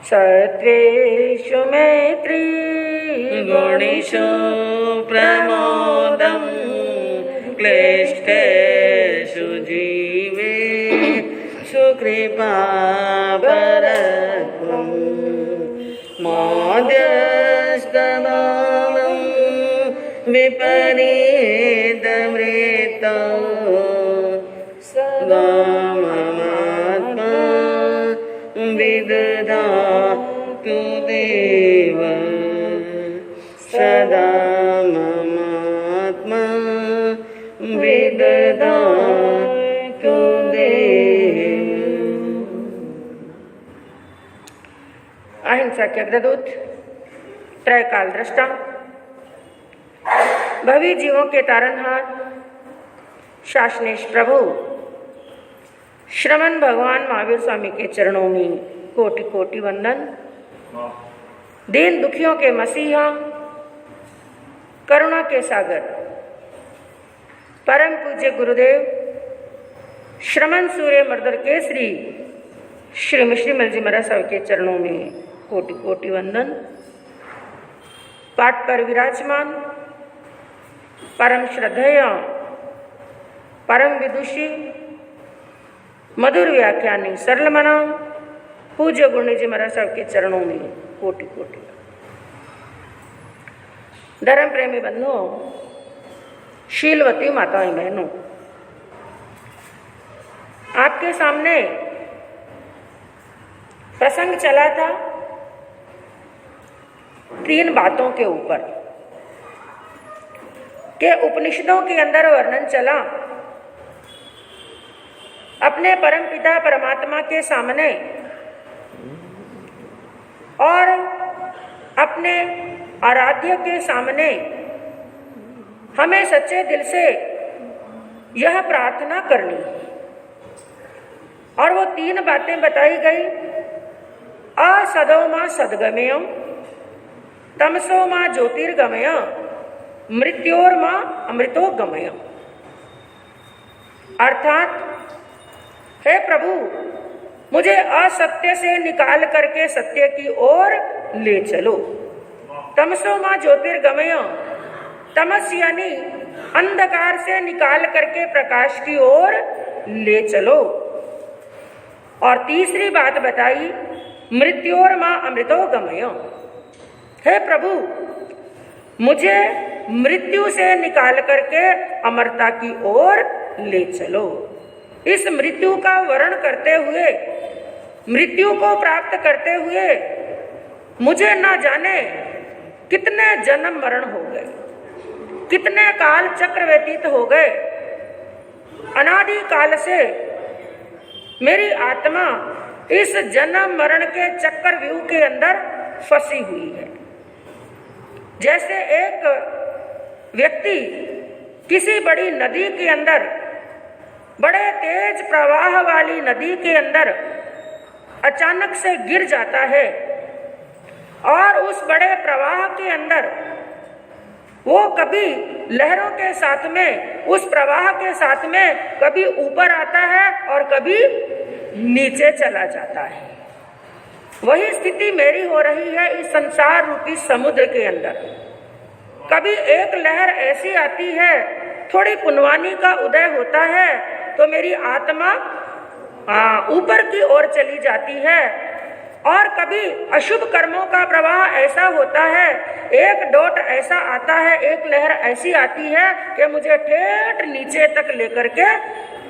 सत्त्वेषु मैत्री गुणेषु प्रमोदं क्लिष्टेषु जीवेषु कृपापरत्वं मध्यस्थदानं विपरीतमृतौ सदा ममात्मा विदधातु देव सदा ममात्मा विदधातु देव। अहिंसा के अग्रदूत, त्रयकाल दृष्टा, भवी जीवों के तारनहार, शासनेश प्रभु श्रमण भगवान महावीर स्वामी के चरणों में कोटि कोटि वंदन। दीन दुखियों के मसीहा, करुणा के सागर, परम पूज्य गुरुदेव श्रमण सूर्य मर्दर केसरी श्री श्रीमल जी महाराज साहब के चरणों में कोटि कोटि वंदन। पाठ पर विराजमान परम श्रद्धेय, परम विदुषी, मधुर व्याख्यानी, सरल मना पूज्य गुरु जी महाराज साहब के चरणों में कोटि कोटि। धर्म प्रेमी बंधुओं, शीलवती माताएं बहनों, आपके सामने प्रसंग चला था 3 बातों के ऊपर के उपनिषदों के अंदर वर्णन चला अपने परम पिता परमात्मा के सामने और अपने आराध्य के सामने हमें सच्चे दिल से यह प्रार्थना करनी और वो 3 बातें बताई गई। असदो मां सद्गमय, तमसो मां ज्योतिर्गमय, मृत्योर मां अमृतोगमय। अर्थात, हे प्रभु, मुझे असत्य से निकाल करके सत्य की ओर ले चलो। तमसो मां ज्योतिर्गमय, तमस यानी अंधकार से निकाल करके प्रकाश की ओर ले चलो। और तीसरी बात बताई, मृत्योर मां अमृतोगमय, हे प्रभु, मुझे मृत्यु से निकाल करके अमरता की ओर ले चलो। इस मृत्यु का वर्ण करते हुए, मृत्यु को प्राप्त करते हुए मुझे न जाने कितने जन्म मरण हो गए, कितने काल चक्र व्यतीत हो गए। अनादि काल से मेरी आत्मा इस जन्म मरण के चक्रव्यूह के अंदर फंसी हुई है। जैसे एक व्यक्ति किसी बड़ी नदी के अंदर, बड़े तेज प्रवाह वाली नदी के अंदर अचानक से गिर जाता है और उस बड़े प्रवाह के अंदर वो कभी लहरों के साथ में, उस प्रवाह के साथ में कभी ऊपर आता है और कभी नीचे चला जाता है। वही स्थिति मेरी हो रही है इस संसार रूपी समुद्र के अंदर। कभी एक लहर ऐसी आती है, थोड़ी पुनवानी का उदय होता है तो मेरी आत्मा ऊपर की ओर चली जाती है, और कभी अशुभ कर्मों का प्रवाह ऐसा होता है, एक डोट ऐसा आता है, एक लहर ऐसी आती है कि मुझे ठेठ नीचे तक लेकर के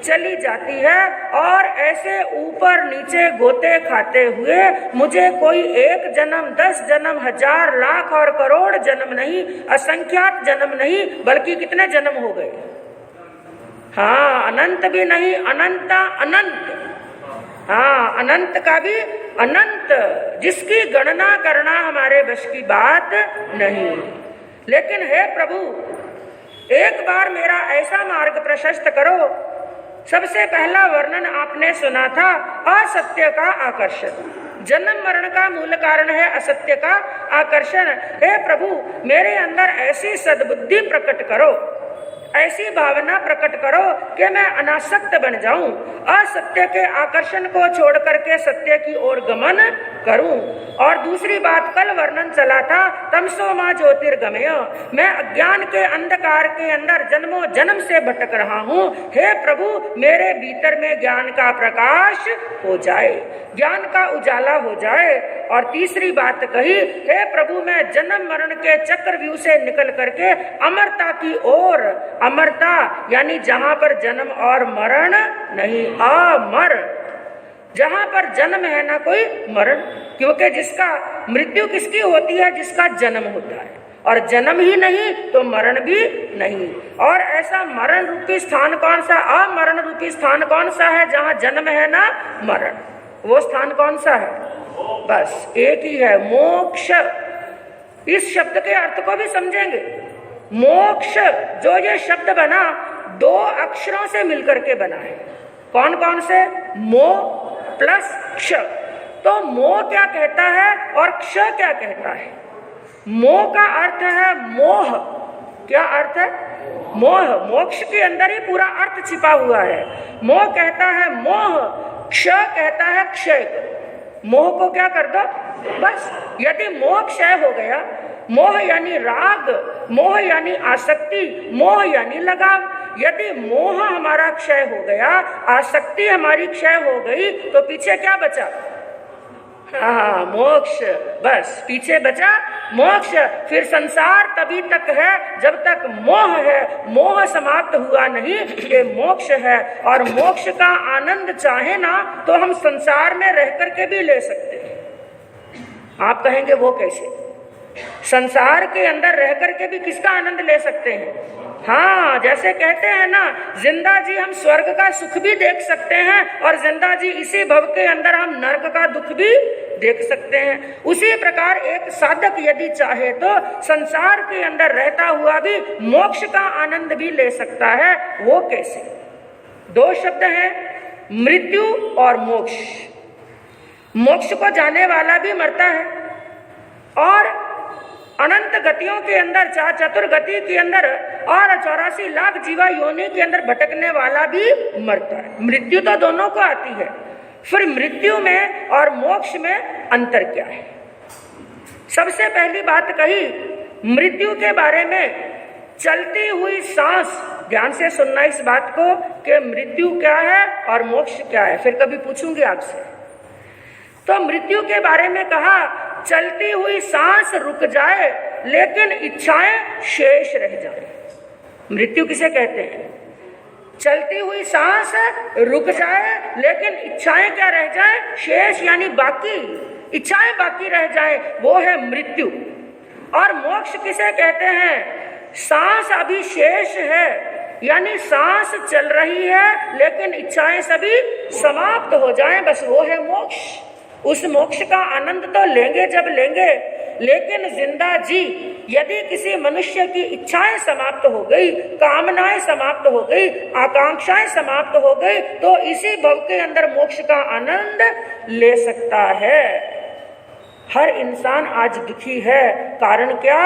चली जाती है। और ऐसे ऊपर नीचे गोते खाते हुए मुझे कोई 1 जन्म, 10 जन्म, 1000 लाख और करोड़ जन्म नहीं, असंख्यात जन्म नहीं, बल्कि कितने जन्म हो गए? हाँ, अनंत भी नहीं, अनंता अनंत। हाँ, अनंत का भी अनंत, जिसकी गणना करना हमारे बश की बात नहीं। लेकिन हे प्रभु, एक बार मेरा ऐसा मार्ग प्रशस्त करो। सबसे पहला वर्णन आपने सुना था असत्य का आकर्षण। जन्म मरण का मूल कारण है असत्य का आकर्षण। हे प्रभु, मेरे अंदर ऐसी सद्बुद्धि प्रकट करो, ऐसी भावना प्रकट करो कि मैं अनासक्त बन जाऊं, असत्य के आकर्षण को छोड़ करके सत्य की ओर गमन करूं। और दूसरी बात कल वर्णन चला था, तमसो मां ज्योतिर्गमय, मैं अज्ञान के अंधकार के अंदर जन्मों जन्म से भटक रहा हूं। हे प्रभु, मेरे भीतर में ज्ञान का प्रकाश हो जाए, ज्ञान का उजाला हो जाए। और तीसरी बात कही, हे प्रभु, मैं जन्म मरण के चक्रव्यूह से निकल करके अमरता की ओर, अमरता यानी जहां पर जन्म और मरण नहीं, अमर, जहां पर जन्म है ना कोई मरण, क्योंकि जिसका मृत्यु किसकी होती है, जिसका जन्म होता है, और जन्म ही नहीं तो मरण भी नहीं। और ऐसा मरण रूपी स्थान कौन सा, अमरण रूपी स्थान कौन सा है, जहां जन्म है ना मरण, वो स्थान कौन सा है, बस एक ही है, मोक्ष। इस शब्द के अर्थ को भी समझेंगे। मोक्ष, जो ये शब्द बना, दो अक्षरों से मिलकर के बना है। कौन कौन से, मो प्लस क्ष। तो मोह क्या कहता है और क्ष क्या कहता है। मोह का अर्थ है मोह, क्या अर्थ है, मोह, मोक्ष के अंदर ही पूरा अर्थ छिपा हुआ है। मोह कहता है मोह, क्ष कहता है क्षय। मोह को क्या कर दो, बस। यदि मोह क्षय हो गया, मोह यानी राग, मोह यानी आसक्ति, मोह यानी लगाव, यदि मोह हमारा क्षय हो गया, आसक्ति हमारी क्षय हो गई, तो पीछे क्या बचा, हाँ मोक्ष, बस पीछे बचा मोक्ष। फिर संसार तभी तक है जब तक मोह है, मोह समाप्त हुआ नहीं, ये मोक्ष है। और मोक्ष का आनंद चाहे ना तो हम संसार में रह करके भी ले सकते हैं। आप कहेंगे वो कैसे, संसार के अंदर रह करके भी किसका आनंद ले सकते हैं। हाँ, जैसे कहते हैं ना, जिंदा जी हम स्वर्ग का सुख भी देख सकते हैं, और जिंदा जी इसी भव के अंदर हम नरक का दुख भी देख सकते हैं। उसी प्रकार एक साधक यदि चाहे तो संसार के अंदर रहता हुआ भी मोक्ष का आनंद भी ले सकता है। वो कैसे, दो शब्द हैं, मृत्यु और मोक्ष। मोक्ष को जाने वाला भी मरता है, और अनंत गतियों के अंदर, चतुर्गति के अंदर और 84 लाख जीवा योनि के अंदर भटकने वाला भी मरता है। मृत्यु तो दोनों को आती है। फिर मृत्यु में और मोक्ष में अंतर क्या है। सबसे पहली बात कही मृत्यु के बारे में, चलती हुई सांस, ध्यान से सुनना इस बात को कि मृत्यु क्या है और मोक्ष क्या है, फिर कभी पूछूंगी आपसे। तो मृत्यु के बारे में कहा, चलती हुई सांस रुक जाए लेकिन इच्छाएं शेष रह जाए। मृत्यु किसे कहते हैं, चलती हुई सांस रुक जाए लेकिन इच्छाएं क्या रह जाए, शेष यानी बाकी, इच्छाएं बाकी रह जाए, वो है मृत्यु। और मोक्ष किसे कहते हैं, सांस अभी शेष है, यानी सांस चल रही है लेकिन इच्छाएं सभी समाप्त हो जाएं, बस वो है मोक्ष। उस मोक्ष का आनंद तो लेंगे जब लेंगे, लेकिन जिंदा जी यदि किसी मनुष्य की इच्छाएं समाप्त हो गई, कामनाएं समाप्त हो गई, आकांक्षाएं समाप्त हो गई, तो इसी भव के अंदर मोक्ष का आनंद ले सकता है। हर इंसान आज दुखी है, कारण क्या,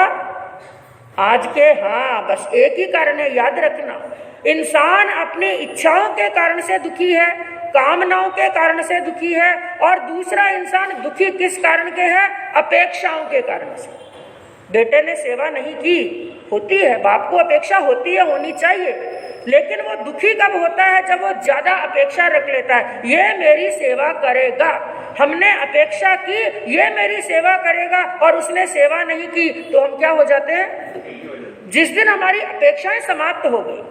आज के, हाँ बस एक ही कारण है, याद रखना, इंसान अपनी इच्छाओं के कारण से दुखी है, कामनाओं के कारण से दुखी है, और दूसरा इंसान दुखी किस कारण के है, अपेक्षाओं के कारण से। बेटे ने सेवा नहीं की, होती है, बाप को अपेक्षा होती है, होनी चाहिए, लेकिन वो दुखी कब होता है, जब वो ज्यादा अपेक्षा रख लेता है, ये मेरी सेवा करेगा, हमने अपेक्षा की ये मेरी सेवा करेगा और उसने सेवा नहीं की, तो हम क्या हो जाते हैं। जिस दिन हमारी अपेक्षाएं समाप्त हो गई,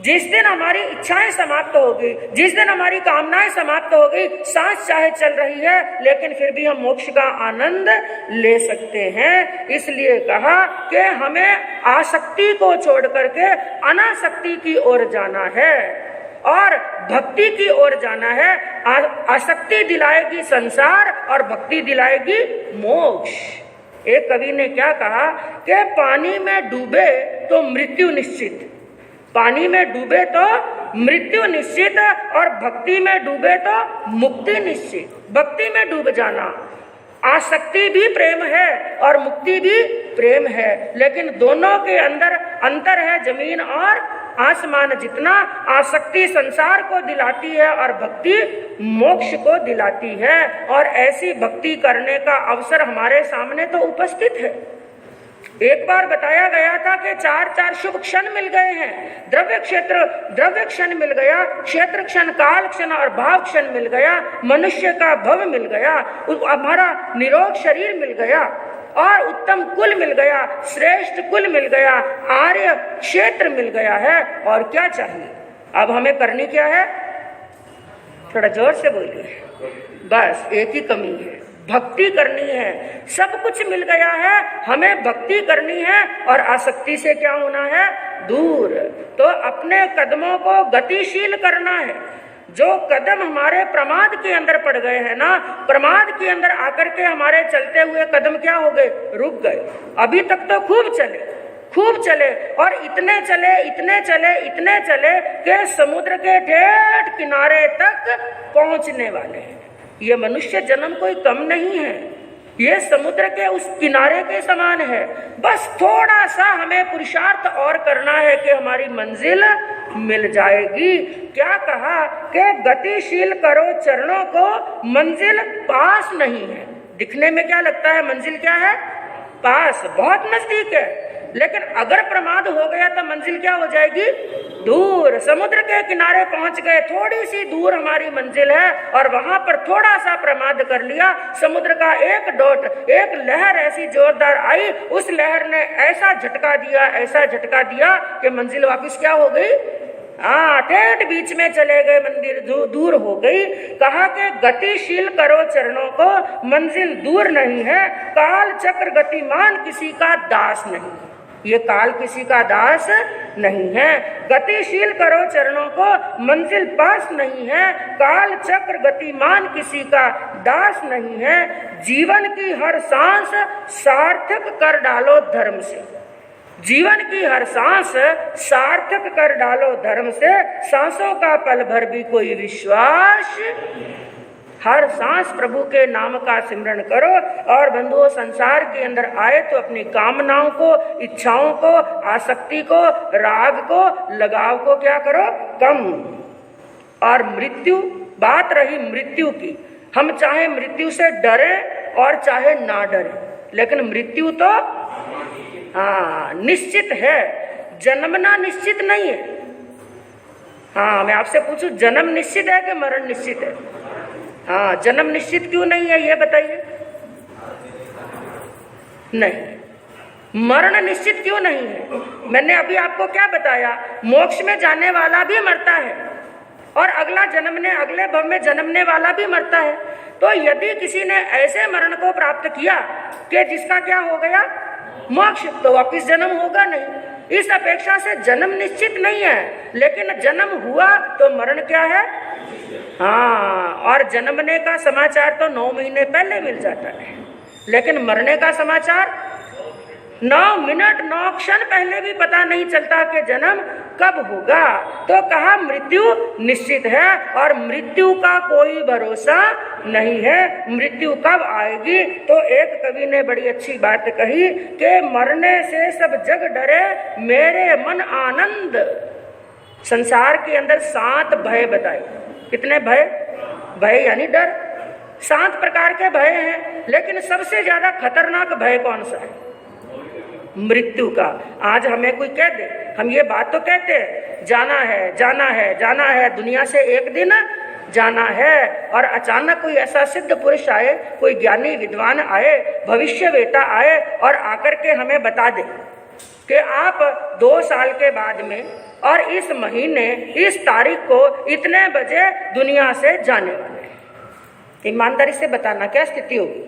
जिस दिन हमारी इच्छाएं समाप्त हो गई, जिस दिन हमारी कामनाएं समाप्त हो गई, सांस चाहे चल रही है लेकिन फिर भी हम मोक्ष का आनंद ले सकते हैं। इसलिए कहा कि हमें आसक्ति को छोड़ करके अनासक्ति की ओर जाना है और भक्ति की ओर जाना है। आसक्ति दिलाएगी संसार और भक्ति दिलाएगी मोक्ष। एक कवि ने क्या कहा कि पानी में डूबे तो मृत्यु निश्चित, पानी में डूबे तो मृत्यु निश्चित और भक्ति में डूबे तो मुक्ति निश्चित। भक्ति में डूब जाना, आसक्ति भी प्रेम है और मुक्ति भी प्रेम है, लेकिन दोनों के अंदर अंतर है जमीन और आसमान जितना। आसक्ति संसार को दिलाती है और भक्ति मोक्ष को दिलाती है। और ऐसी भक्ति करने का अवसर हमारे सामने तो उपस्थित है। एक बार बताया गया था कि 4 शुभ क्षण मिल गए हैं। द्रव्य क्षण मिल गया, क्षेत्र क्षण, काल क्षण और भाव क्षण मिल गया, मनुष्य का भव मिल गया, हमारा निरोग शरीर मिल गया और उत्तम कुल मिल गया, श्रेष्ठ कुल मिल गया, आर्य क्षेत्र मिल गया है। और क्या चाहिए? अब हमें करनी क्या है? थोड़ा जोर से बोलिए। बस एक ही कमी है, भक्ति करनी है। सब कुछ मिल गया है, हमें भक्ति करनी है और आसक्ति से क्या होना है? दूर। तो अपने कदमों को गतिशील करना है। जो कदम हमारे प्रमाद के अंदर पड़ गए हैं ना, प्रमाद के अंदर आकर के हमारे चलते हुए कदम क्या हो गए? रुक गए। अभी तक तो खूब चले और इतने चले कि समुद्र के ठेठ किनारे तक पहुंचने वाले हैं। ये मनुष्य जन्म कोई कम नहीं है, ये समुद्र के उस किनारे के समान है। बस थोड़ा सा हमें पुरुषार्थ और करना है कि हमारी मंजिल मिल जाएगी। क्या कहा कि गतिशील करो चरणों को, मंजिल पास नहीं है। दिखने में क्या लगता है? मंजिल क्या है? पास, बहुत नजदीक है। लेकिन अगर प्रमाद हो गया तो मंजिल क्या हो जाएगी? दूर। समुद्र के किनारे पहुंच गए, थोड़ी सी दूर हमारी मंजिल है और वहां पर थोड़ा सा प्रमाद कर लिया, समुद्र का एक डॉट, एक लहर ऐसी जोरदार आई, उस लहर ने ऐसा झटका दिया कि मंजिल वापस क्या हो गई? ठेठ बीच में चले गए, मंदिर दूर हो गई। कहा कि गतिशील करो चरणों को, मंजिल दूर नहीं है। काल चक्र गतिमान किसी का दास नहीं, ये काल किसी का दास नहीं है। गतिशील करो चरणों को, मंजिल पास नहीं है। काल चक्र गतिमान किसी का दास नहीं है। जीवन की हर सांस सार्थक कर डालो धर्म से, जीवन की हर सांस सार्थक कर डालो धर्म से। सांसों का पल भर भी कोई विश्वास, हर सांस प्रभु के नाम का सिमरन करो। और बंधुओं, संसार के अंदर आए तो अपनी कामनाओं को, इच्छाओं को, आसक्ति को, राग को, लगाव को क्या करो? कम। और मृत्यु, बात रही मृत्यु की, हम चाहे मृत्यु से डरे और चाहे ना डरे, लेकिन मृत्यु तो निश्चित है। जन्मना निश्चित नहीं है। मैं आपसे पूछूं, जन्म निश्चित है कि मरण निश्चित है? जन्म निश्चित क्यों नहीं है, ये बताइए। नहीं। मरण निश्चित क्यों नहीं है? मैंने अभी आपको क्या बताया? मोक्ष में जाने वाला भी मरता है और अगले भव में जन्मने वाला भी मरता है। तो यदि किसी ने ऐसे मरण को प्राप्त किया कि जिसका क्या हो गया? मोक्ष, तो वापिस जन्म होगा नहीं। इस अपेक्षा से जन्म निश्चित नहीं है, लेकिन जन्म हुआ तो मरण क्या है? और जन्मने का समाचार तो 9 महीने पहले मिल जाता है, लेकिन मरने का समाचार 9 मिनट 9 क्षण पहले भी पता नहीं चलता कि जन्म कब होगा। तो कहा मृत्यु निश्चित है और मृत्यु का कोई भरोसा नहीं है, मृत्यु कब आएगी। तो एक कवि ने बड़ी अच्छी बात कही कि मरने से सब जग डरे, मेरे मन आनंद। संसार के अंदर 7 भय बताए। कितने भय? भय यानी डर। 7 प्रकार के भय हैं, लेकिन सबसे ज्यादा खतरनाक भय कौन सा है? मृत्यु का। आज हमें कोई कह दे, हम ये बात तो कहते हैं, जाना है, दुनिया से एक दिन जाना है। और अचानक कोई ऐसा सिद्ध पुरुष आए, कोई ज्ञानी विद्वान आए, भविष्यवेता आए और आकर के हमें बता दे कि आप 2 साल के बाद में और इस महीने इस तारीख को इतने बजे दुनिया से जाने वाले हैं। ईमानदारी से बताना क्या स्थिति होगी?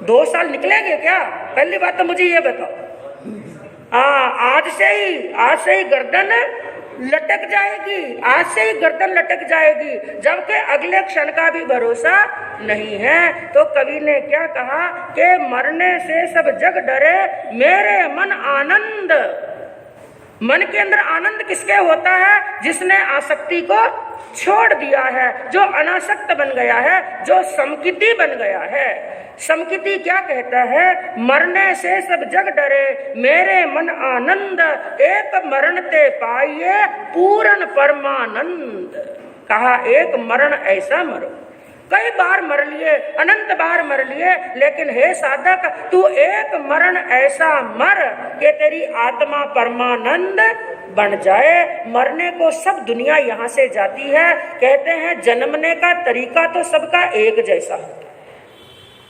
2 साल निकलेंगे क्या? पहली बात तो मुझे ये बताओ। आज से ही गर्दन लटक जाएगी, आज से ही गर्दन लटक जाएगी, जबकि अगले क्षण का भी भरोसा नहीं है। तो कवि ने क्या कहा कि मरने से सब जग डरे, मेरे मन आनंद। मन के अंदर आनंद किसके होता है? जिसने आसक्ति को छोड़ दिया है, जो अनासक्त बन गया है, जो समकिति बन गया है। समकिति क्या कहता है? मरने से सब जग डरे, मेरे मन आनंद, एक मरण ते पाइए पूर्ण परमानंद। कहा एक मरण ऐसा मरो, कई बार मर लिए, अनंत बार मर लिए, लेकिन हे साधक तू एक मरण ऐसा मर कि तेरी आत्मा परमानंद बन जाए। मरने को सब दुनिया यहाँ से जाती है। कहते हैं जन्मने का तरीका तो सबका एक जैसा है।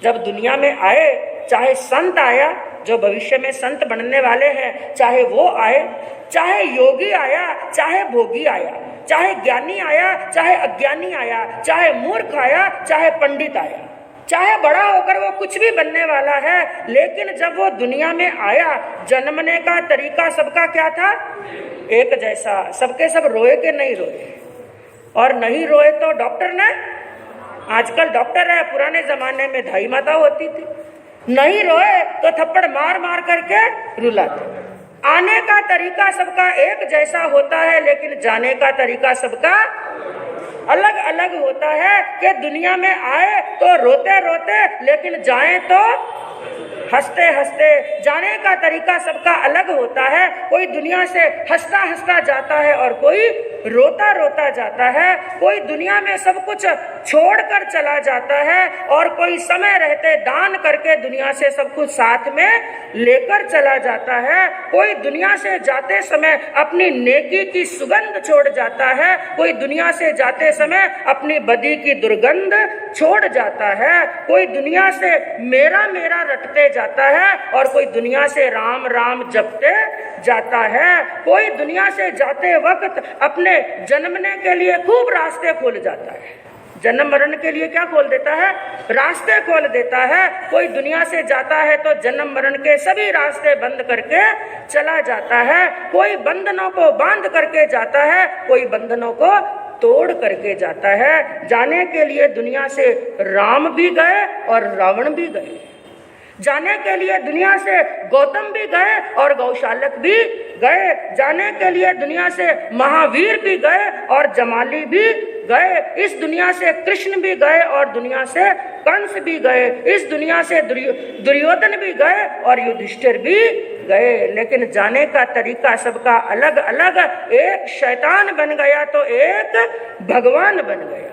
जब दुनिया में आए, चाहे संत आया जो भविष्य में संत बनने वाले हैं, चाहे वो आए, चाहे योगी आया, चाहे भोगी आया, चाहे ज्ञानी आया, चाहे अज्ञानी आया, चाहे मूर्ख आया, चाहे पंडित आया, चाहे बड़ा होकर वो कुछ भी बनने वाला है, लेकिन जब वो दुनिया में आया, जन्मने का तरीका सबका क्या था? एक जैसा। सबके सब रोए के नहीं रोए, और नहीं रोए तो डॉक्टर ने, आजकल डॉक्टर है, पुराने जमाने में धाई माता होती थी, नहीं रोए तो थप्पड़ मार मार करके रुलाते। आने का तरीका सबका एक जैसा होता है, लेकिन जाने का तरीका सबका अलग अलग होता है। कि दुनिया में आए तो रोते रोते, लेकिन जाएं तो हंसते हंसते। जाने का तरीका सबका अलग होता है। कोई दुनिया से हंसता हंसता जाता है और कोई रोता रोता जाता है। कोई दुनिया में सब कुछ छोड़कर चला जाता है और कोई समय रहते दान करके दुनिया से सब कुछ साथ में लेकर चला जाता है। कोई दुनिया से जाते समय अपनी नेकी की सुगंध छोड़ जाता है, कोई दुनिया से जाते समय अपनी बदी की दुर्गंध छोड़ जाता है। कोई दुनिया से मेरा मेरा रटते जाता है और कोई दुनिया से राम राम जपते जाता है। कोई दुनिया से जाते वक्त अपने जन्मने के लिए खूब रास्ते खोल जाता है। जन्म मरण के लिए क्या खोल देता है? रास्ते खोल देता है। कोई दुनिया से जाता है तो जन्म मरण के सभी रास्ते बंद करके चला जाता है। कोई बंधनों को बांध करके जाता है, कोई बंधनों को तोड़ करके जाता है। जाने के लिए दुनिया से राम भी गए और रावण भी गए। जाने के लिए दुनिया से गौतम भी गए और गौशालक भी गए। जाने के लिए दुनिया से महावीर भी गए और जमाली भी गए। इस दुनिया से कृष्ण भी गए और दुनिया से कंस भी गए। इस दुनिया से दुर्योधन भी गए और युधिष्ठिर भी गए। लेकिन जाने का तरीका सबका अलग अलग। एक शैतान बन गया तो एक भगवान बन गया,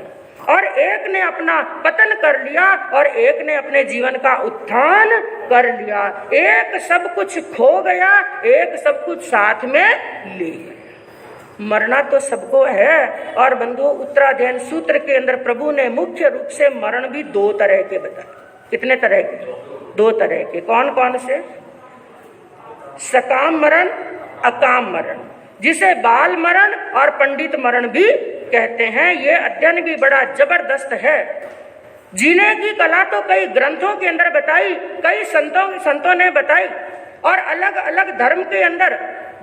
और एक ने अपना पतन कर लिया और एक ने अपने जीवन का उत्थान कर लिया। एक सब कुछ खो गया, एक सब कुछ साथ में ले गया। मरना तो सबको है। और बंधु, उत्तराध्ययन सूत्र के अंदर प्रभु ने मुख्य रूप से मरण भी दो तरह के बताए। कितने तरह के? दो तरह के। कौन कौन से? सकाम मरण, अकाम मरण, जिसे बाल मरण और पंडित मरण भी कहते हैं। ये अध्ययन भी बड़ा जबरदस्त है। जीने की कला तो कई ग्रंथों के अंदर बताई, कई संतों ने बताई, और अलग अलग धर्म के अंदर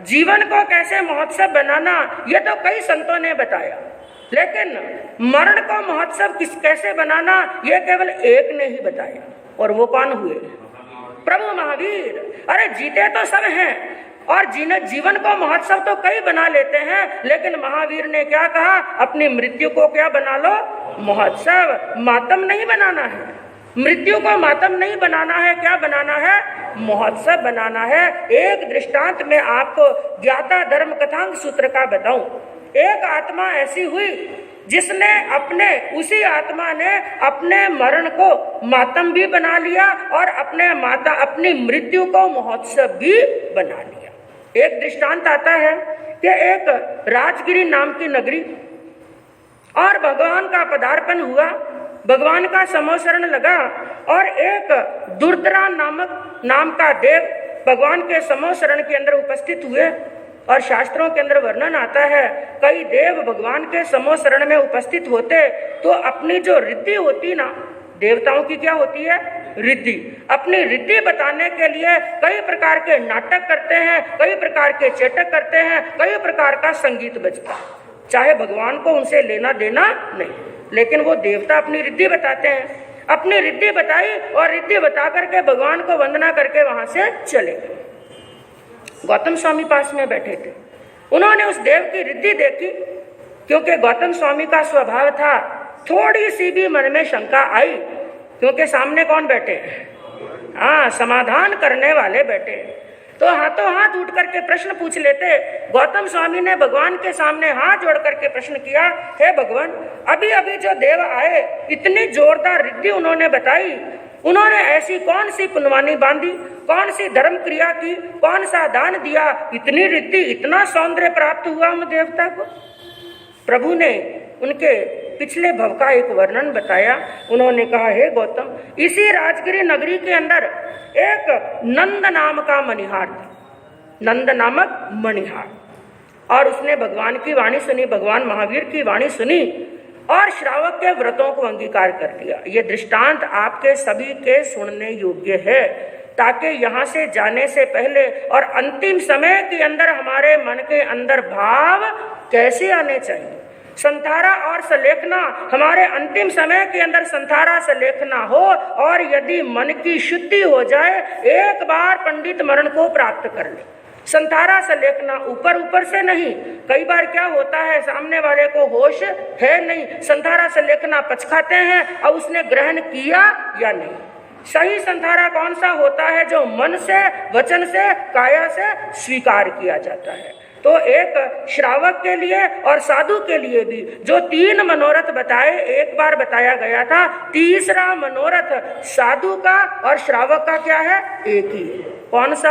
जीवन को कैसे महोत्सव बनाना, ये तो कई संतों ने बताया। लेकिन मरण को महोत्सव कैसे बनाना, ये केवल एक ने ही बताया। और वो कौन हुए? प्रभु महावीर। अरे जीते तो सब हैं और जीवन को महोत्सव तो कई बना लेते हैं, लेकिन महावीर ने क्या कहा? अपनी मृत्यु को क्या बना लो? महोत्सव। मातम नहीं बनाना है, मृत्यु को मातम नहीं बनाना है। क्या बनाना है? महोत्सव बनाना है। एक दृष्टांत में आपको ज्ञाता धर्म कथांग सूत्र का बताऊं। एक आत्मा ऐसी हुई जिसने उसी आत्मा ने अपने मरण को मातम भी बना लिया और अपनी मृत्यु को महोत्सव भी बना लिया। एक दृष्टांत आता है कि एक राजगिरी नाम की नगरी, और भगवान का पदार्पण हुआ, भगवान का समोसरण लगा, और एक दुर्धरा नाम का देव भगवान के समोसरण के अंदर उपस्थित हुए। और शास्त्रों के अंदर वर्णन आता है, कई देव भगवान के समोसरण में उपस्थित होते तो अपनी जो रिद्धि होती ना, देवताओं की क्या होती है? रिद्धि। अपनी रिद्धि बताने के लिए कई प्रकार के नाटक करते हैं, कई प्रकार के चेटक करते हैं, कई प्रकार का संगीत बजता है। चाहे भगवान को उनसे लेना देना नहीं, लेकिन वो देवता अपनी रिद्धि बताते हैं। अपनी रिद्धि बताई और रिद्धि बता करके भगवान को वंदना करके वहां से चले गए। गौतम स्वामी पास में बैठे थे। उन्होंने उस देव की रिद्धि देखी क्योंकि गौतम स्वामी का स्वभाव था थोड़ी सी भी मन में शंका आई, क्योंकि सामने कौन बैठे हैं? हाँ, समाधान करने वाले बैठे हैं, तो हाथों हाथ उठ करके प्रश्न पूछ लेते। गौतम स्वामी ने भगवान के सामने हाथ जोड़ करके प्रश्न किया, हे भगवान, अभी अभी जो देव आए इतनी जोरदार रिद्धि उन्होंने बताई, उन्होंने ऐसी कौन सी पुण्यवानी बांधी, कौन सी धर्म क्रिया की, कौन सा दान दिया, इतनी रिद्धि, इतना सौंदर्य प्राप्त हुआ उन देवता को? प्रभु ने उनके पिछले भव का एक वर्णन बताया। उन्होंने कहा, हे गौतम, इसी राजगिरी नगरी के अंदर एक नंद नाम का मणिहार था, नंद नामक मणिहार, और उसने भगवान की वाणी सुनी, भगवान महावीर की वाणी सुनी और श्रावक के व्रतों को अंगीकार कर लिया। ये दृष्टांत आपके सभी के सुनने योग्य है, ताकि यहाँ से जाने से पहले और अंतिम समय के अंदर हमारे मन के अंदर भाव कैसे आने चाहिए। संथारा और सलेखना, हमारे अंतिम समय के अंदर संथारा सलेखना हो, और यदि मन की शुद्धि हो जाए, एक बार पंडित मरण को प्राप्त कर ले। संथारा सलेखना ऊपर ऊपर से नहीं, कई बार क्या होता है, सामने वाले को होश है नहीं, संथारा सलेखना पचखाते हैं और उसने ग्रहण किया या नहीं। सही संथारा कौन सा होता है? जो मन से, वचन से, काया से स्वीकार किया जाता है। तो एक श्रावक के लिए और साधु के लिए भी जो 3 मनोरथ बताए, एक बार बताया गया था, तीसरा मनोरथ साधु का और श्रावक का क्या है? एक ही। कौन सा?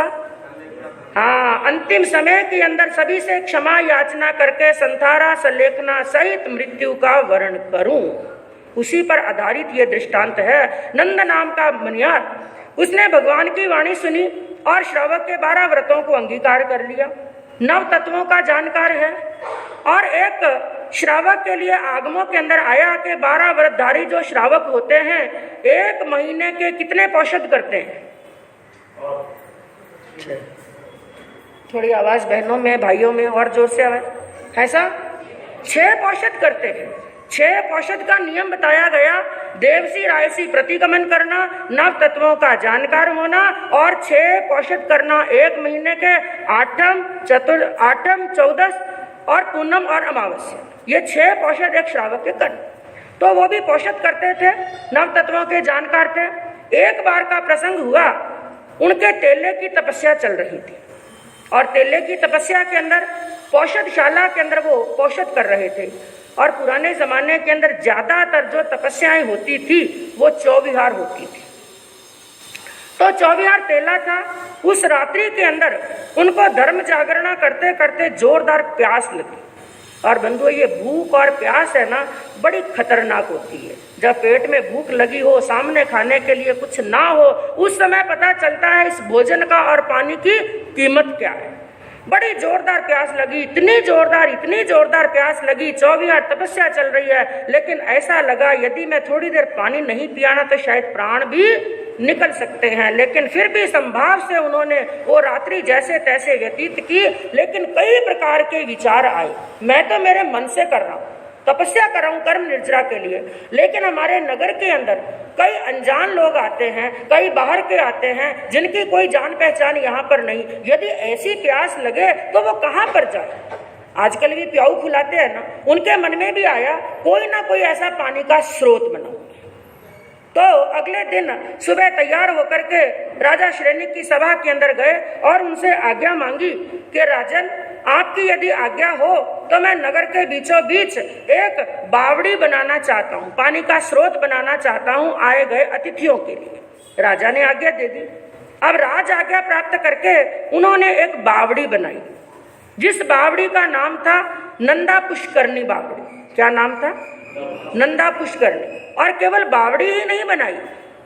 हाँ, अंतिम समय के अंदर सभी से क्षमा याचना करके संथारा सलेखना सहित मृत्यु का वर्ण करूं, उसी पर आधारित ये दृष्टांत है। नंद नाम का मणिहार, उसने भगवान की वाणी सुनी और श्रावक के 12 व्रतों को अंगीकार कर लिया, 9 तत्वों का जानकार है, और एक श्रावक के लिए आगमों के अंदर आया कि 12 व्रतधारी जो श्रावक होते हैं 1 महीने के कितने पौषध करते हैं? थोड़ी आवाज बहनों में, भाइयों में और जोर से आवाज। ऐसा 6 पौषध करते हैं। 6 पौषध का नियम बताया गया, देवसी रायसी प्रतिगमन करना, 9 तत्वों का जानकार होना और 6 पौषध करना, 1 महीने के आठम, 14 और पूनम और अमावस्या, ये 6 पौषध एक श्रावक के करने। तो वो भी पौषध करते थे, 9 तत्वों के जानकार थे। एक बार का प्रसंग हुआ, उनके तेले की तपस्या चल रही थी, और तेले की तपस्या के अंदर पौषधशाला के अंदर वो पौषध कर रहे थे। और पुराने जमाने के अंदर ज्यादातर जो तपस्याएं होती थी वो चौविहार होती थी। तो चौविहार तेला था। उस रात्रि के अंदर उनको धर्म जागरणा करते करते जोरदार प्यास लगी। और बंधुओं, ये भूख और प्यास है ना, बड़ी खतरनाक होती है। जब पेट में भूख लगी हो, सामने खाने के लिए कुछ ना हो, उस समय पता चलता है इस भोजन का और पानी की कीमत क्या है। बड़ी जोरदार प्यास लगी, इतनी जोरदार प्यास लगी। 24 तपस्या चल रही है, लेकिन ऐसा लगा यदि मैं थोड़ी देर पानी नहीं पियाना तो शायद प्राण भी निकल सकते हैं। लेकिन फिर भी संभाव से उन्होंने वो रात्रि जैसे तैसे व्यतीत की। लेकिन कई प्रकार के विचार आए। मैं तो मेरे मन से कर रहा हूँ, तपस्या कर रहा हूँ कर्म निर्जरा के लिए, लेकिन हमारे नगर के अंदर कई अनजान लोग आते हैं, कई बाहर के आते हैं, जिनकी कोई जान पहचान यहाँ पर नहीं। यदि ऐसी प्यास लगे तो वो कहाँ पर जाए। आजकल भी प्याऊ खिलाते हैं ना, उनके मन में भी आया कोई ना कोई ऐसा पानी का स्रोत बनाओ। तो अगले दिन सुबह तैयार होकर के राजा श्रेणी की सभा के अंदर गए और उनसे आज्ञा मांगी कि राजन, आपकी यदि आज्ञा हो तो मैं नगर के बीचों बीच एक बावड़ी बनाना चाहता हूँ, पानी का स्रोत बनाना चाहता हूँ आए गए अतिथियों के लिए। राजा ने आज्ञा दे दी। अब राज आज्ञा प्राप्त करके उन्होंने एक बावड़ी बनाई, जिस बावड़ी का नाम था नंदा पुष्करणी बावड़ी। क्या नाम था? नंदा पुष्करणी। और केवल बावड़ी ही नहीं बनाई,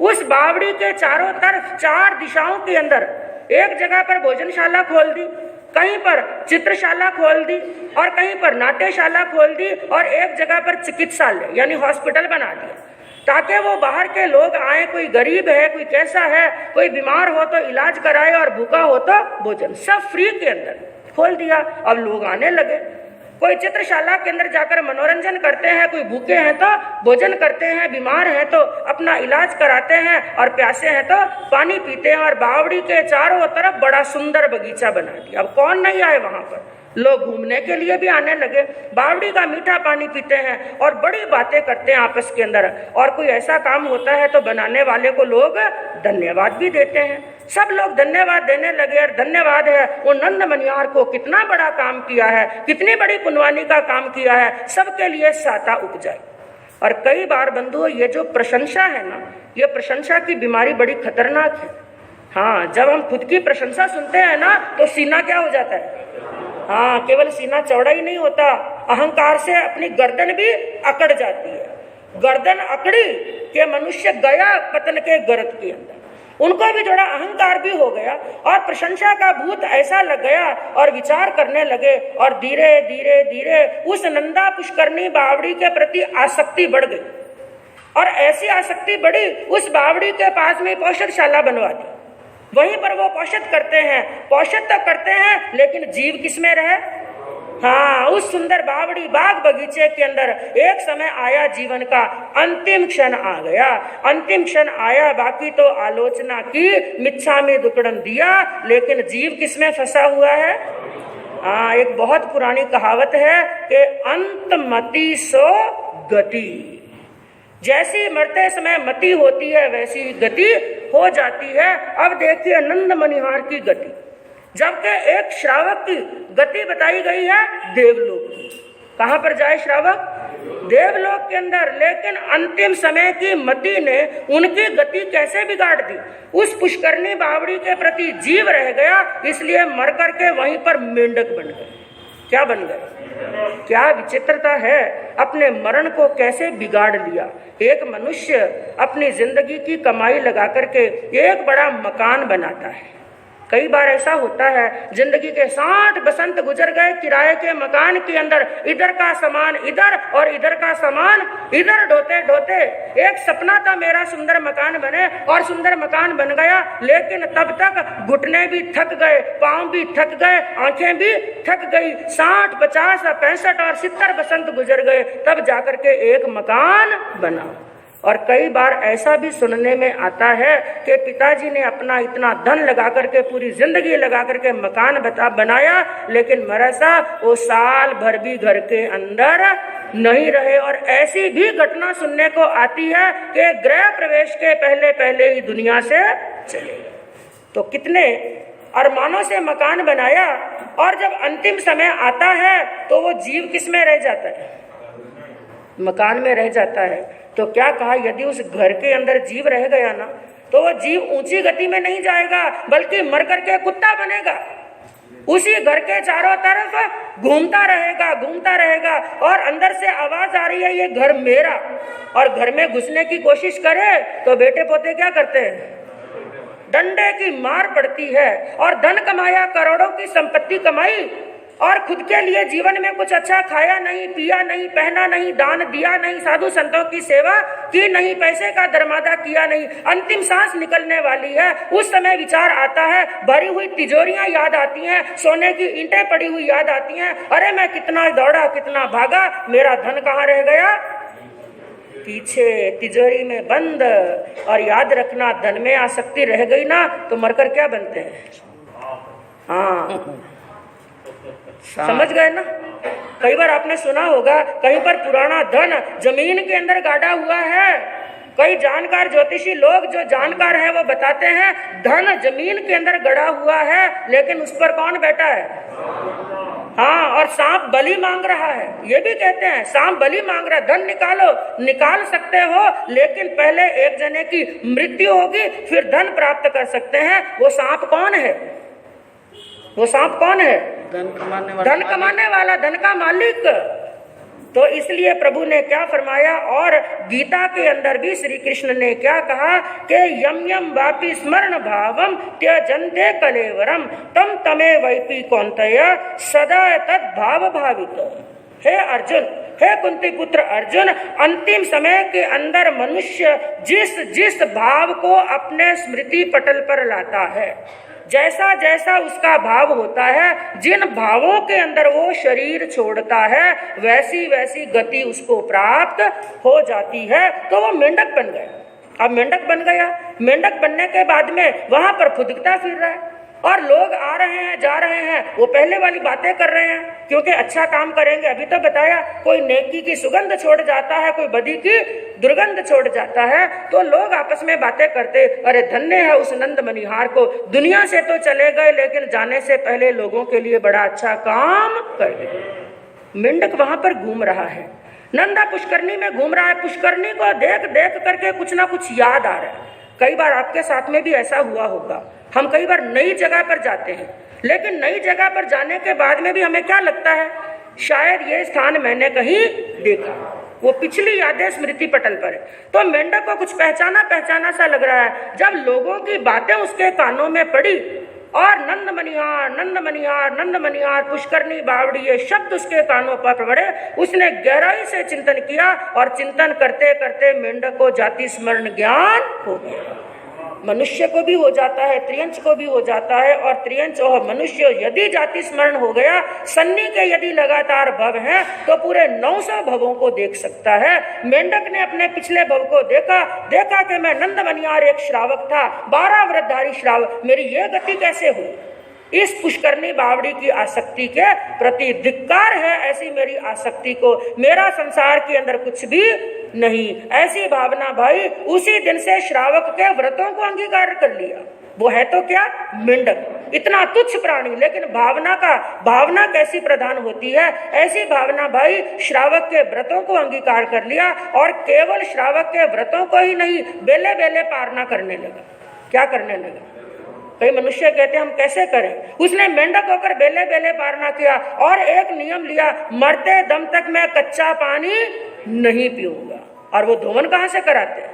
उस बावड़ी के चारों तरफ 4 दिशाओं के अंदर एक जगह पर भोजनशाला खोल दी, कहीं पर चित्रशाला खोल दी और कहीं पर नाट्यशाला खोल दी और एक जगह पर चिकित्सालय यानी हॉस्पिटल बना दिया, ताकि वो बाहर के लोग आए, कोई गरीब है, कोई कैसा है, कोई बीमार हो तो इलाज कराए और भूखा हो तो भोजन, सब फ्री के अंदर खोल दिया। अब लोग आने लगे, कोई चित्रशाला के अंदर जाकर मनोरंजन करते हैं, कोई भूखे हैं तो भोजन करते हैं, बीमार हैं तो अपना इलाज कराते हैं और प्यासे हैं तो पानी पीते हैं। और बावड़ी के चारों तरफ बड़ा सुंदर बगीचा बना दिया। अब कौन नहीं आए वहां पर, लोग घूमने के लिए भी आने लगे, बावड़ी का मीठा पानी पीते हैं और बड़ी बातें करते हैं आपस के अंदर। और कोई ऐसा काम होता है तो बनाने वाले को लोग धन्यवाद भी देते हैं। सब लोग धन्यवाद देने लगे और धन्यवाद है वो नंद मनिहार को, कितना बड़ा काम किया है, कितनी बड़ी पुण्यवानी का काम किया है, सबके लिए साता उपजाई। और कई बार बंधुओं, ये जो प्रशंसा है ना, ये प्रशंसा की बीमारी बड़ी खतरनाक है। हाँ, जब हम खुद की प्रशंसा सुनते हैं ना तो सीना क्या हो जाता है? हाँ, केवल सीना चौड़ा ही नहीं होता, अहंकार से अपनी गर्दन भी अकड़ जाती है। गर्दन अकड़ी के मनुष्य गया पतन के गर्त के अंदर। उनको भी थोड़ा अहंकार भी हो गया और प्रशंसा का भूत ऐसा लग गया और विचार करने लगे और धीरे धीरे धीरे उस नंदा पुष्करणी बावड़ी के प्रति आसक्ति बढ़ गई। और ऐसी आसक्ति बढ़ी, उस बावड़ी के पास में पौषधशाला बनवा दी। वहीं पर वो पौषध करते हैं, पौषध तो करते हैं, लेकिन जीव किसमें रहे? हाँ, उस सुंदर बावड़ी बाग बगीचे के अंदर एक समय आया, जीवन का अंतिम क्षण आ गया। अंतिम क्षण आया, बाकी तो आलोचना की, मिच्छामि दुक्कड़म दिया, लेकिन जीव किसमें फंसा हुआ है? हाँ, एक बहुत पुरानी कहावत है कि अंत मति सो गति। जैसी मरते समय मति होती है वैसी गति हो जाती है। अब देखिए नंद मनिहार की गति, जबकि एक श्रावक की गति बताई गई है देवलोक की। कहां पर जाए श्रावक? देवलोक के अंदर। लेकिन अंतिम समय की मति ने उनकी गति कैसे बिगाड़ दी? उस पुष्करणी बावड़ी के प्रति जीव रह गया, इसलिए मर करके वहीं पर मेंढक बन गए। क्या बन गए? क्या विचित्रता है, अपने मरण को कैसे बिगाड़ लिया। एक मनुष्य अपनी जिंदगी की कमाई लगा करके एक बड़ा मकान बनाता है। कई बार ऐसा होता है, जिंदगी के 60 बसंत गुजर गए किराए के मकान के अंदर, इधर का सामान इधर और इधर का सामान इधर ढोते ढोते एक सपना था मेरा सुंदर मकान बने, और सुंदर मकान बन गया। लेकिन तब तक घुटने भी थक गए, पांव भी थक गए, आंखें भी थक गई। 60, 50, 65 और 70 बसंत गुजर गए, तब जाकर के एक मकान बना। और कई बार ऐसा भी सुनने में आता है कि पिताजी ने अपना इतना धन लगा करके, पूरी जिंदगी लगा करके मकान बनाया, लेकिन मरसा वो साल भर भी घर के अंदर नहीं रहे। और ऐसी भी घटना सुनने को आती है कि गृह प्रवेश के पहले पहले ही दुनिया से चले। तो कितने अरमानों से मकान बनाया, और जब अंतिम समय आता है तो वो जीव किस में रह जाता है? मकान में रह जाता है। तो क्या कहा, यदि उस घर के अंदर जीव रह गया ना, तो वो जीव ऊंची गति में नहीं जाएगा, बल्कि मर करके कुत्ता बनेगा। उसी घर के चारों तरफ घूमता रहेगा और अंदर से आवाज आ रही है ये घर मेरा। और घर में घुसने की कोशिश करे तो बेटे पोते क्या करते हैं? डंडे की मार पड़ती है। और धन कमाया, करोड़ों की संपत्ति कमाई, और खुद के लिए जीवन में कुछ अच्छा खाया नहीं, पिया नहीं, पहना नहीं, दान दिया नहीं, साधु संतों की सेवा की नहीं, पैसे का दरमादा किया नहीं। अंतिम सांस निकलने वाली है, उस समय विचार आता है, भरी हुई तिजोरियां याद आती हैं, सोने की ईंटें पड़ी हुई याद आती हैं। अरे मैं कितना दौड़ा, कितना भागा, मेरा धन कहाँ रह गया? पीछे तिजोरी में बंद। और याद रखना, धन में आसक्ति रह गई ना तो मरकर क्या बनते हैं? हाँ, समझ गए ना। कई बार आपने सुना होगा कहीं पर पुराना धन जमीन के अंदर गाड़ा हुआ है। कई जानकार ज्योतिषी लोग जो जानकार हैं वो बताते हैं धन जमीन के अंदर गड़ा हुआ है, लेकिन उस पर कौन बैठा है? हाँ, और सांप बलि मांग रहा है। ये भी कहते हैं सांप बलि मांग रहा है, धन निकालो। निकाल सकते हो, लेकिन पहले एक जने की मृत्यु होगी, फिर धन प्राप्त कर सकते हैं। वो सांप कौन है? वो सांप कौन है? धन कमाने वाला, धन का मालिक। तो इसलिए प्रभु ने क्या फरमाया, और गीता के अंदर भी श्री कृष्ण ने क्या कहा कि यम यम वापि स्मरण भावम त्यजन्ते कलेवरम तम तमे वैपी कौन्तेय सदा तद भाव भावित। हे अर्जुन, हे कुंती पुत्र अर्जुन, अंतिम समय के अंदर मनुष्य जिस जिस भाव को अपने स्मृति पटल पर लाता है, जैसा जैसा उसका भाव होता है, जिन भावों के अंदर वो शरीर छोड़ता है, वैसी वैसी गति उसको प्राप्त हो जाती है। तो वो मेंढक बन गया। अब मेंढक बन गया, मेंढक बनने के बाद में वहां पर फुदकता फिर रहा है। और लोग आ रहे हैं जा रहे हैं, वो पहले वाली बातें कर रहे हैं, क्योंकि अच्छा काम करेंगे। अभी तो बताया, कोई नेकी की सुगंध छोड़ जाता है, कोई बदी की दुर्गंध छोड़ जाता है। तो लोग आपस में बातें करते, अरे धन्य है उस नंद मनिहार को, दुनिया से तो चले गए लेकिन जाने से पहले लोगों के लिए बड़ा अच्छा काम कर गए। मेंढक वहां पर घूम रहा है, नंदा पुष्करनी में घूम रहा है। पुष्करनी को देख देख करके कुछ ना कुछ याद आ रहा है। कई बार आपके साथ में भी ऐसा हुआ होगा, हम कई बार नई जगह पर जाते हैं, लेकिन नई जगह पर जाने के बाद में भी हमें क्या लगता है, शायद ये स्थान मैंने कहीं देखा, वो पिछली यादें स्मृति पटल पर है। तो मेंढक को कुछ पहचाना पहचाना सा लग रहा है। जब लोगों की बातें उसके कानों में पड़ी और नंद मनिहार नंद मनिहार नंद मनिहार पुष्करनी बावड़ी, ये शब्द उसके कानों पर पड़े, उसने गहराई से चिंतन किया और चिंतन करते करते मेंढक को जाति स्मरण ज्ञान हो गया। मनुष्य को भी हो जाता है, त्रियंच को भी हो जाता है, और त्रियंच और मनुष्य यदि जाति स्मरण हो गया, सन्नी के यदि लगातार भव हैं तो पूरे 900 भवों को देख सकता है। मेंढक ने अपने पिछले भव को देखा कि मैं नंद मनिहार एक श्रावक था, 12 व्रतधारी श्रावक, मेरी ये गति कैसे हुई। इस पुष्करनी बावड़ी की आसक्ति के प्रति धिक्कार है, ऐसी मेरी आसक्ति को, मेरा संसार के अंदर कुछ भी नहीं, ऐसी भावना भाई उसी दिन से श्रावक के व्रतों को अंगीकार कर लिया। वो है तो क्या, मेंढक, इतना तुच्छ प्राणी, लेकिन भावना कैसी प्रधान होती है, ऐसी भावना भाई श्रावक के व्रतों को अंगीकार कर लिया। और केवल श्रावक के व्रतों को ही नहीं, बेले बेले पारना करने लगा। क्या करने लगा, कई मनुष्य कहते हैं हम कैसे करें, उसने मेंढक होकर बेले बेले पारना किया और एक नियम लिया, मरते दम तक मैं कच्चा पानी नहीं पीऊंगा। और वो धोवन कहाँ से कराते हैं,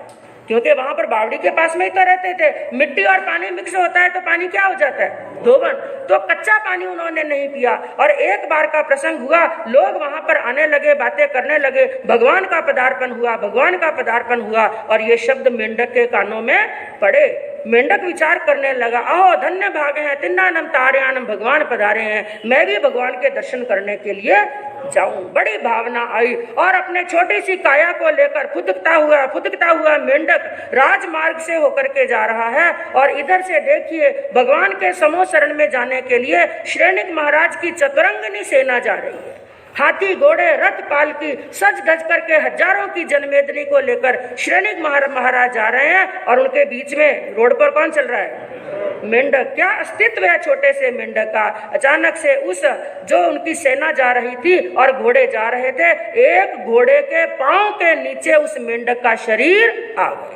क्योंकि वहां पर बावड़ी के पास में ही तो रहते थे, मिट्टी और पानी मिक्स होता है तो पानी क्या हो जाता है, धोवन। तो कच्चा पानी उन्होंने नहीं पिया। और एक बार का प्रसंग हुआ, लोग वहां पर आने लगे, बातें करने लगे, भगवान का पदार्पण हुआ और ये शब्द मेंढक के कानों में पड़े। मेंढक विचार करने लगा, अहो धन्य भागे हैं, तिन्नानम तार्यानम, भगवान पधारे हैं, मैं भी भगवान के दर्शन करने के लिए जाऊं। बड़ी भावना आई और अपने छोटी सी काया को लेकर फुदकता हुआ मेंढक राजमार्ग से होकर के जा रहा है। और इधर से देखिए, भगवान के समो शरण में जाने के लिए श्रेणिक महाराज की चतुरंगनी सेना जा रही है। हाथी घोड़े रथ पालकी सज धज करके हजारों की जनमेदनी को लेकर श्रेणिक महाराज जा रहे हैं। और उनके बीच में रोड पर कौन चल रहा है, मेंढक। क्या अस्तित्व है छोटे से मेंढक का। अचानक से उस जो उनकी सेना जा रही थी और घोड़े जा रहे थे, एक घोड़े के पांव के नीचे उस मेंढक का शरीर आ गया।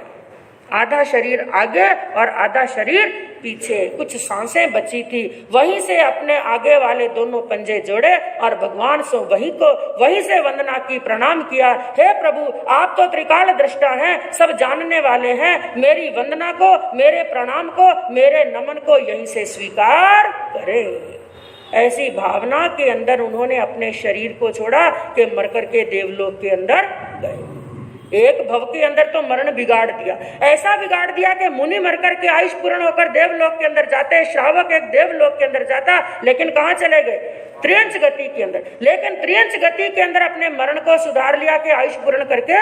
आधा शरीर आगे और आधा शरीर पीछे, कुछ सांसें बची थी। वहीं से अपने आगे वाले दोनों पंजे जोड़े और भगवान से वहीं से वंदना की, प्रणाम किया। हे प्रभु, आप तो त्रिकाल दृष्टा हैं, सब जानने वाले हैं, मेरी वंदना को, मेरे प्रणाम को, मेरे नमन को यहीं से स्वीकार करें। ऐसी भावना के अंदर उन्होंने अपने शरीर को छोड़ा कि मरकर के देवलोक के अंदर गए। एक भव के अंदर तो मरण बिगाड़ दिया, ऐसा बिगाड़ दिया कि मुनि मरकर के आयुष पूर्ण होकर देवलोक के अंदर जाते, श्रावक एक देवलोक के अंदर जाता, लेकिन कहाँ चले गए, त्रियंच गति के अंदर। लेकिन त्रियंच गति के अंदर अपने मरण को सुधार लिया कि आयुष पूर्ण करके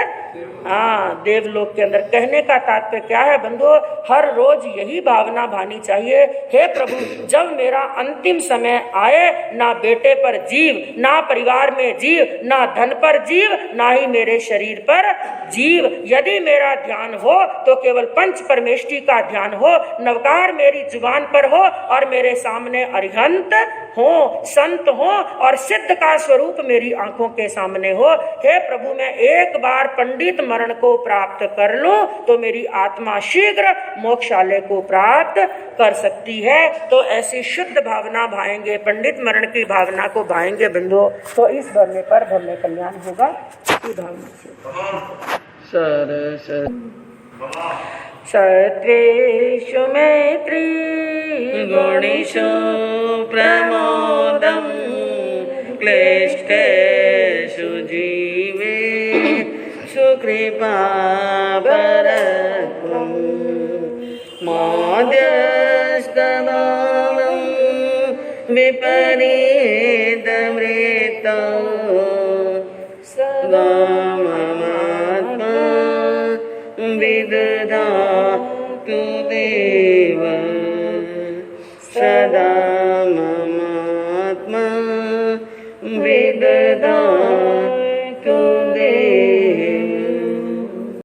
देवलोक के अंदर। कहने का तात्पर्य क्या है बंधुओं, हर रोज यही भावना भानी चाहिए, हे प्रभु जब मेरा अंतिम समय आए, ना बेटे पर जीव, ना परिवार में जीव, ना धन पर जीव, ना ही मेरे शरीर पर जीव। यदि मेरा ध्यान हो तो केवल पंच परमेष्टि का ध्यान हो, नवकार मेरी जुबान पर हो और मेरे सामने अरिहंत हो, संत हो और सिद्ध का स्वरूप मेरी आंखों के सामने हो। हे प्रभु, मैं एक बार पंडित मरण को प्राप्त कर लूं तो मेरी आत्मा शीघ्र मोक्षालय को प्राप्त कर सकती है। तो ऐसी शुद्ध भावना भाएंगे, पंडित मरण की भावना को भाएंगे बंधुओं, तो इस भरने पर भरने कल्याण होगा। भावना से सत्वेषु मैत्री गुणेषु प्रमोदं क्लिष्टेषु जीवेषु कृपा परत्वं मध्यस्थदानं विपरीतमृतं सदा ममात्मा विदधातु देव सदा